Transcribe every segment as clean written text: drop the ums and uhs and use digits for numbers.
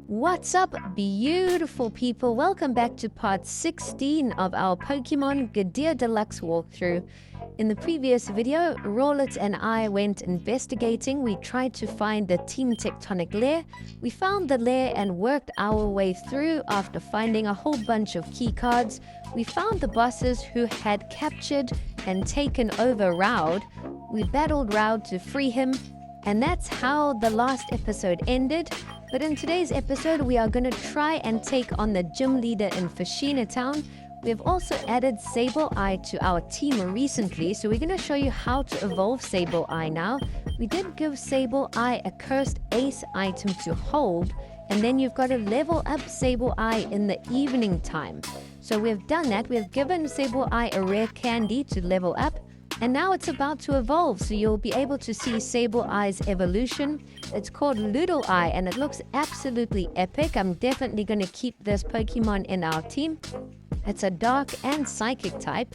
What's up, beautiful people? Welcome back to part 16 of our Pokemon Gadir Deluxe walkthrough. In the previous video, Rowlet and I went investigating. We tried to find the Team Tectonic lair. We found the lair and worked our way through after finding a whole bunch of key cards. We found the bosses who had captured and taken over Rowd. We battled Rowd to free him, and that's how the last episode ended. But in today's episode, we are going to try and take on the gym leader in Fashina Town. We have also added Sableye to our team recently, so we're going to show you how to evolve Sableye now. We did give Sableye a cursed ace item to hold, and then you've got to level up Sableye in the evening time. So we've done that. We've given Sableye a rare candy to level up, and now it's about to evolve, so you'll be able to see Sableye's evolution. It's called Ludle-Eye, and it looks absolutely epic. I'm definitely going to keep this Pokemon in our team. It's a dark and psychic type.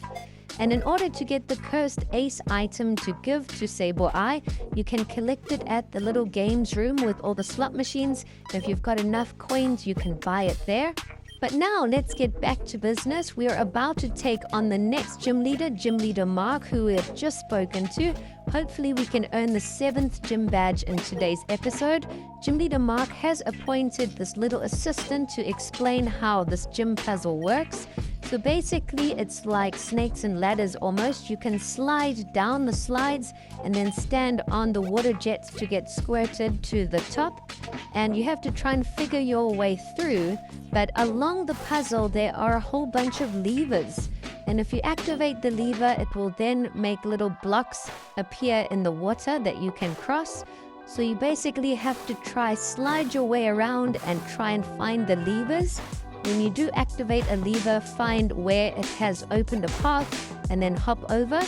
And in order to get the cursed ace item to give to Sableye, you can collect it at the little games room with all the slot machines. If you've got enough coins, you can buy it there. But now let's get back to business. We are about to take on the next gym leader Mark, who we have just spoken to. Hopefully we can earn the 7th gym badge in today's episode. Gym leader Mark has appointed this little assistant to explain how this gym puzzle works. So basically it's like snakes and ladders almost. You can slide down the slides and then stand on the water jets to get squirted to the top. And you have to try and figure your way through. But along the puzzle there are a whole bunch of levers. And if you activate the lever, it will then make little blocks appear in the water that you can cross. So you basically have to slide your way around and try and find the levers. When you do activate a lever, find where it has opened a path and then hop over.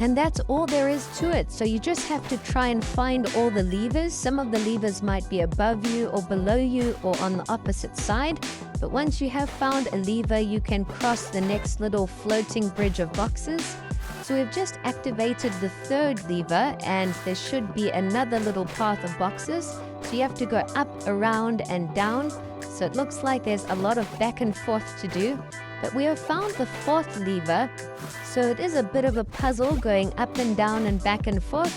And that's all there is to it. So you just have to try and find all the levers. Some of the levers might be above you or below you or on the opposite side. But once you have found a lever, you can cross the next little floating bridge of boxes. So we've just activated the 3rd lever, and there should be another little path of boxes. So you have to go up, around, and down. So it looks like there's a lot of back and forth to do. But we have found the 4th lever, so it is a bit of a puzzle going up and down and back and forth,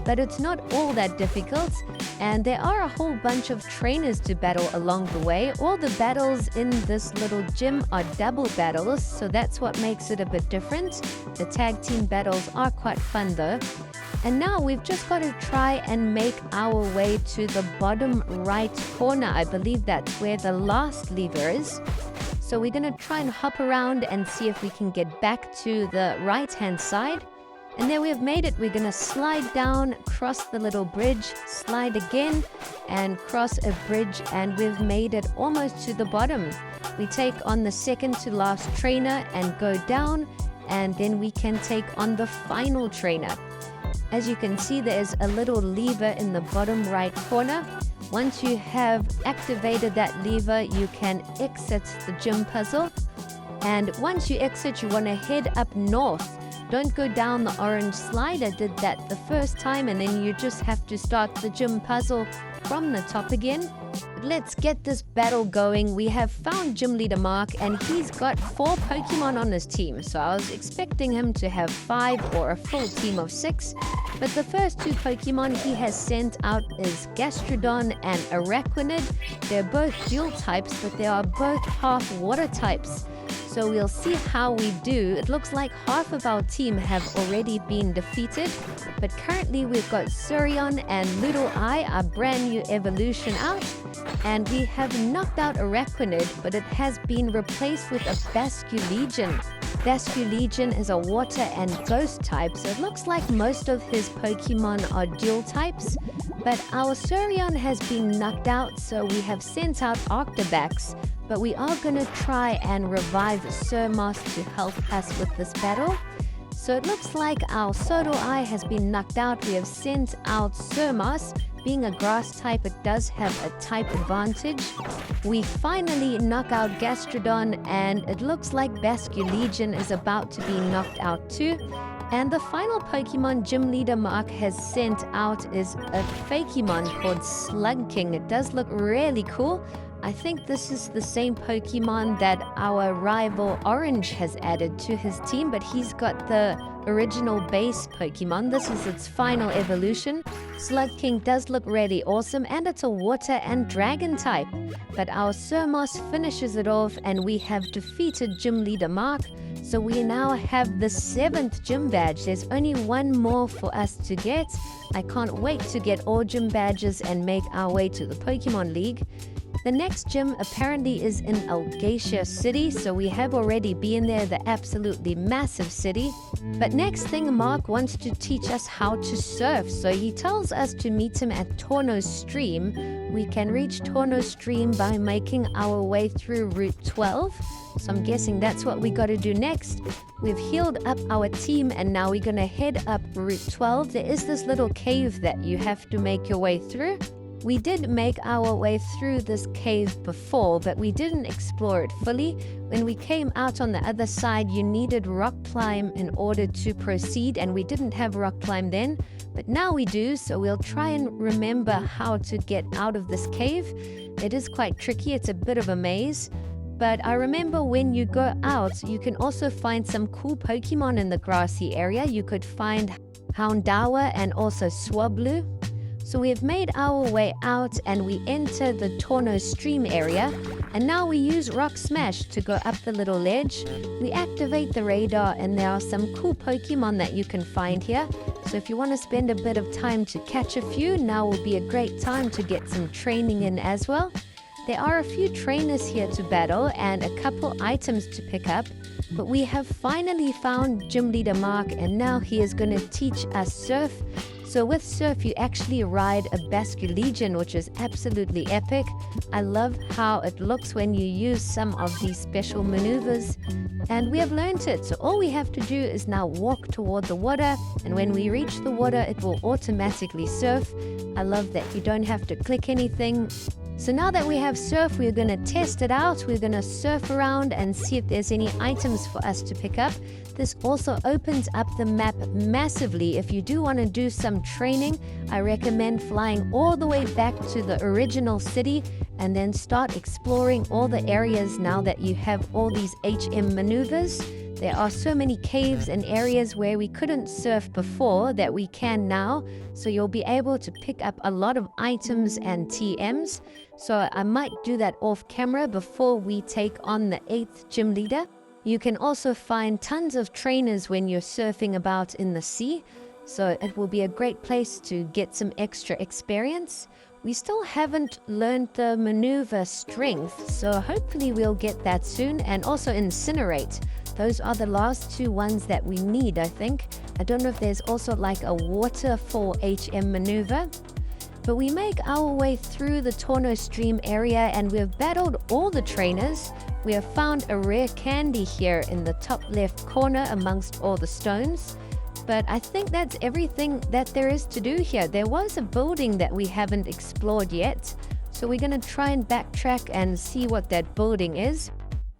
but it's not all that difficult. And there are a whole bunch of trainers to battle along the way. All the battles in this little gym are double battles, so that's what makes it a bit different. The tag team battles are quite fun though. And now we've just got to try and make our way to the bottom right corner. I believe that's where the last lever is. So we're going to try and hop around and see if we can get back to the right-hand side. And there we have made it. We're going to slide down, cross the little bridge, slide again, and cross a bridge, and we've made it almost to the bottom. We take on the second to last trainer and go down, and then we can take on the final trainer. As you can see, there is a little lever in the bottom right corner. Once you have activated that lever, you can exit the gym puzzle. And once you exit, you want to head up north. Don't go down the orange slide. I did that the first time, and then you just have to start the gym puzzle from the top again. Let's get this battle going. We have found Gym Leader Mark, and he's got 4 Pokemon on his team. So I was expecting him to have 5 or a full team of 6. But the first 2 Pokemon he has sent out is Gastrodon and Araquanid. They're both dual types, but they are both half water types. So we'll see how we do. It looks like half of our team have already been defeated. But currently we've got Surion and Ludle-Eye, our brand new evolution out. And we have knocked out Araquanid, but it has been replaced with a Basculegion. Basculegion is a water and ghost type, so it looks like most of his Pokemon are dual types. But our Surion has been knocked out, so we have sent out Arctobax. But we are going to try and revive Surmoss to help us with this battle. So it looks like our Sodal-Eye has been knocked out. We have sent out Surmoss. Being a grass type, it does have a type advantage. We finally knock out Gastrodon, and it looks like Basculegion is about to be knocked out too. And the final Pokemon gym leader Mark has sent out is a Fakemon called Slug King. It does look really cool. I think this is the same Pokemon that our rival Orange has added to his team, but he's got the original base Pokemon. This is its final evolution. Slug King does look really awesome, and it's a water and dragon type. But our Surmos finishes it off, and we have defeated Gym Leader Mark. So we now have the 7th gym badge. There's only one more for us to get. I can't wait to get all gym badges and make our way to the Pokemon League. The next gym apparently is in Algacia City, so we have already been there, the absolutely massive city. But next thing, Mark wants to teach us how to surf, so he tells us to meet him at Torno Stream. We can reach Torno Stream by making our way through Route 12. So I'm guessing that's what we got to do next. We've healed up our team, and now we're going to head up Route 12. There is this little cave that you have to make your way through. We did make our way through this cave before, but we didn't explore it fully. When we came out on the other side, you needed rock climb in order to proceed, and we didn't have rock climb then, but now we do, so we'll try and remember how to get out of this cave. It is quite tricky, it's a bit of a maze. But I remember when you go out, you can also find some cool Pokemon in the grassy area. You could find Houndour and also Swablu. So we have made our way out, and we enter the Torno Stream area. And now we use Rock Smash to go up the little ledge. We activate the radar, and there are some cool Pokemon that you can find here. So if you want to spend a bit of time to catch a few, now will be a great time to get some training in as well. There are a few trainers here to battle and a couple items to pick up, but we have finally found Gym Leader Mark, and now he is going to teach us Surf. So with Surf, you actually ride a Basculegion, which is absolutely epic. I love how it looks when you use some of these special maneuvers, and we have learned it. So all we have to do is now walk toward the water, and when we reach the water, it will automatically surf. I love that you don't have to click anything. So now that we have Surf, we're going to test it out. We're going to surf around and see if there's any items for us to pick up. This also opens up the map massively. If you do want to do some training, I recommend flying all the way back to the original city and then start exploring all the areas now that you have all these HM maneuvers. There are so many caves and areas where we couldn't surf before that we can now, so you'll be able to pick up a lot of items and TMs. So I might do that off camera before we take on the 8th gym leader. You can also find tons of trainers when you're surfing about in the sea, so it will be a great place to get some extra experience. We still haven't learned the maneuver Strength, so hopefully we'll get that soon, and also Incinerate. Those are the last two ones that we need, I think. I don't know if there's also like a waterfall HM maneuver. But we make our way through the Torno Stream area, and we've battled all the trainers. We have found a rare candy here in the top left corner amongst all the stones. But I think that's everything that there is to do here. There was a building that we haven't explored yet, so we're going to try and backtrack and see what that building is.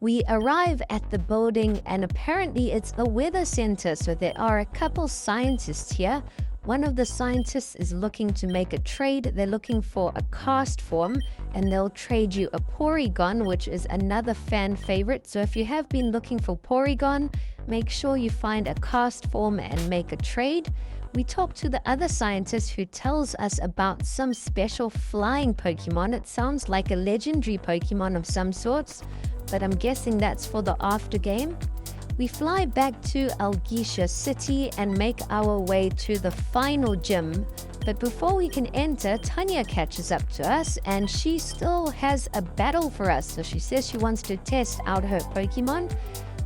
We arrive at the building, and apparently it's a weather center, so there are a couple scientists here. One of the scientists is looking to make a trade. They're looking for a cast form, and they'll trade you a Porygon, which is another fan favorite. So if you have been looking for Porygon, make sure you find a cast form and make a trade. We talk to the other scientist who tells us about some special flying Pokemon. It sounds like a legendary Pokemon of some sorts, but I'm guessing that's for the after game. We fly back to Algacia City and make our way to the final gym. But before we can enter, Tanya catches up to us, and she still has a battle for us. So she says she wants to test out her Pokemon.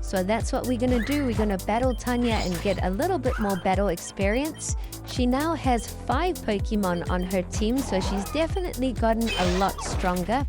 So that's what we're going to do. We're going to battle Tanya and get a little bit more battle experience. She now has 5 Pokemon on her team, so she's definitely gotten a lot stronger.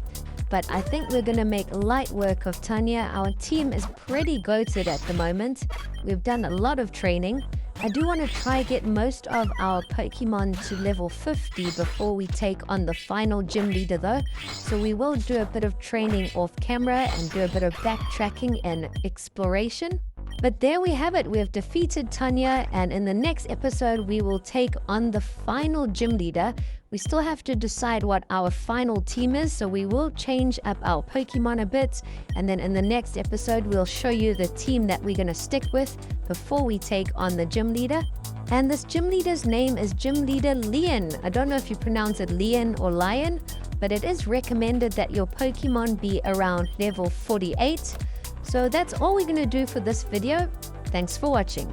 But I think we're going to make light work of Tanya. Our team is pretty goated at the moment. We've done a lot of training. I do want to try get most of our Pokemon to level 50 before we take on the final gym leader though. So we will do a bit of training off camera and do a bit of backtracking and exploration. But there we have it. We have defeated Tanya, and in the next episode, we will take on the final gym leader. We still have to decide what our final team is, so we will change up our Pokemon a bit. And then in the next episode, we'll show you the team that we're going to stick with before we take on the gym leader. And this gym leader's name is Gym Leader Lion. I don't know if you pronounce it Lion or Lion, but it is recommended that your Pokemon be around level 48. So that's all we're going to do for this video. Thanks for watching.